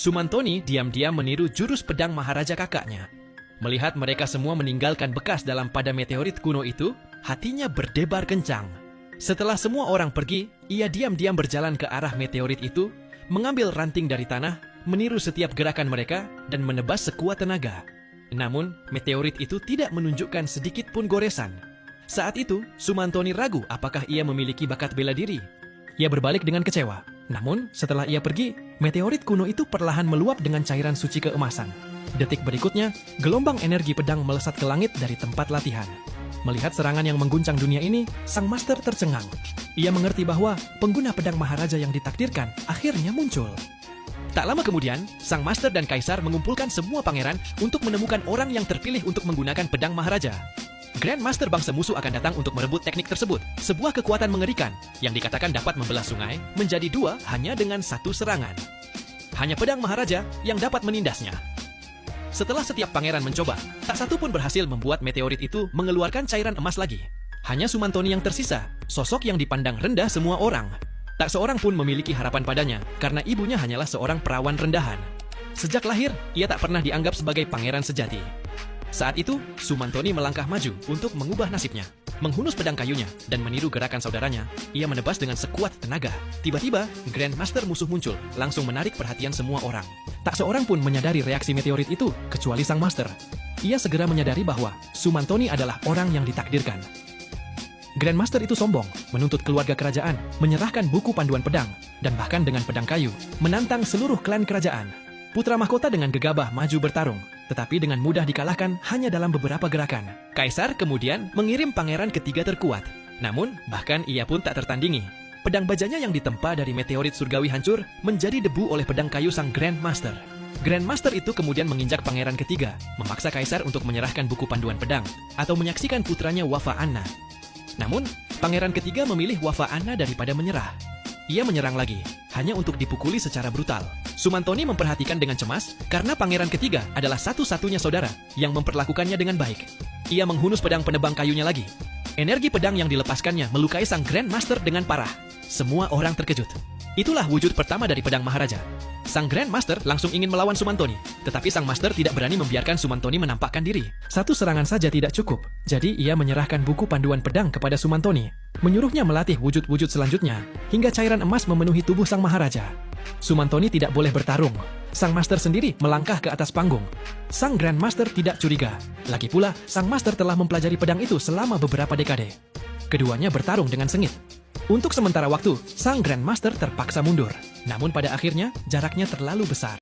Sumantoni diam-diam meniru jurus pedang Maharaja kakaknya. Melihat mereka semua meninggalkan bekas dalam pada meteorit kuno itu, hatinya berdebar kencang. Setelah semua orang pergi, ia diam-diam berjalan ke arah meteorit itu, mengambil ranting dari tanah, meniru setiap gerakan mereka, dan menebas sekuat tenaga. Namun, meteorit itu tidak menunjukkan sedikit pun goresan. Saat itu, Sumantoni ragu apakah ia memiliki bakat bela diri. Ia berbalik dengan kecewa. Namun, setelah ia pergi, meteorit kuno itu perlahan meluap dengan cairan suci keemasan. Detik berikutnya, gelombang energi pedang melesat ke langit dari tempat latihan. Melihat serangan yang mengguncang dunia ini, sang master tercengang. Ia mengerti bahwa pengguna pedang Maharaja yang ditakdirkan akhirnya muncul. Tak lama kemudian, sang master dan kaisar mengumpulkan semua pangeran untuk menemukan orang yang terpilih untuk menggunakan pedang Maharaja. Grand Master bangsa musuh akan datang untuk merebut teknik tersebut, sebuah kekuatan mengerikan yang dikatakan dapat membelah sungai menjadi dua hanya dengan satu serangan. Hanya pedang Maharaja yang dapat menindasnya. Setelah setiap pangeran mencoba, tak satu pun berhasil membuat meteorit itu mengeluarkan cairan emas lagi. Hanya Sumantoni yang tersisa, sosok yang dipandang rendah semua orang. Tak seorang pun memiliki harapan padanya, karena ibunya hanyalah seorang perawan rendahan. Sejak lahir, ia tak pernah dianggap sebagai pangeran sejati. Saat itu, Sumantoni melangkah maju untuk mengubah nasibnya. Menghunus pedang kayunya dan meniru gerakan saudaranya, ia menebas dengan sekuat tenaga. Tiba-tiba, Grand Master musuh muncul, langsung menarik perhatian semua orang. Tak seorang pun menyadari reaksi meteorit itu, kecuali sang master. Ia segera menyadari bahwa Sumantoni adalah orang yang ditakdirkan. Grand Master itu sombong, menuntut keluarga kerajaan, menyerahkan buku panduan pedang, dan bahkan dengan pedang kayu, menantang seluruh klan kerajaan. Putra mahkota dengan gegabah maju bertarung, tetapi dengan mudah dikalahkan hanya dalam beberapa gerakan. Kaisar kemudian mengirim pangeran ketiga terkuat. Namun, bahkan ia pun tak tertandingi. Pedang bajanya yang ditempa dari meteorit surgawi hancur menjadi debu oleh pedang kayu sang Grand Master. Grand Master itu kemudian menginjak pangeran ketiga, memaksa kaisar untuk menyerahkan buku panduan pedang, atau menyaksikan putranya Wafa Anna. Namun, pangeran ketiga memilih Wafa Anna daripada menyerah. Ia menyerang lagi, hanya untuk dipukuli secara brutal. Sumantoni memperhatikan dengan cemas karena pangeran ketiga adalah satu-satunya saudara yang memperlakukannya dengan baik. Ia menghunus pedang penebang kayunya lagi. Energi pedang yang dilepaskannya melukai sang Grand Master dengan parah. Semua orang terkejut. Itulah wujud pertama dari pedang Maharaja. Sang Grand Master langsung ingin melawan Sumantoni, tetapi sang Master tidak berani membiarkan Sumantoni menampakkan diri. Satu serangan saja tidak cukup, jadi ia menyerahkan buku panduan pedang kepada Sumantoni, menyuruhnya melatih wujud-wujud selanjutnya, hingga cairan emas memenuhi tubuh sang Maharaja. Sumantoni tidak boleh bertarung. Sang Master sendiri melangkah ke atas panggung. Sang Grand Master tidak curiga. Lagi pula, sang Master telah mempelajari pedang itu selama beberapa dekade. Keduanya bertarung dengan sengit. Untuk sementara waktu, sang Grand Master terpaksa mundur. Namun pada akhirnya, jaraknya terlalu besar.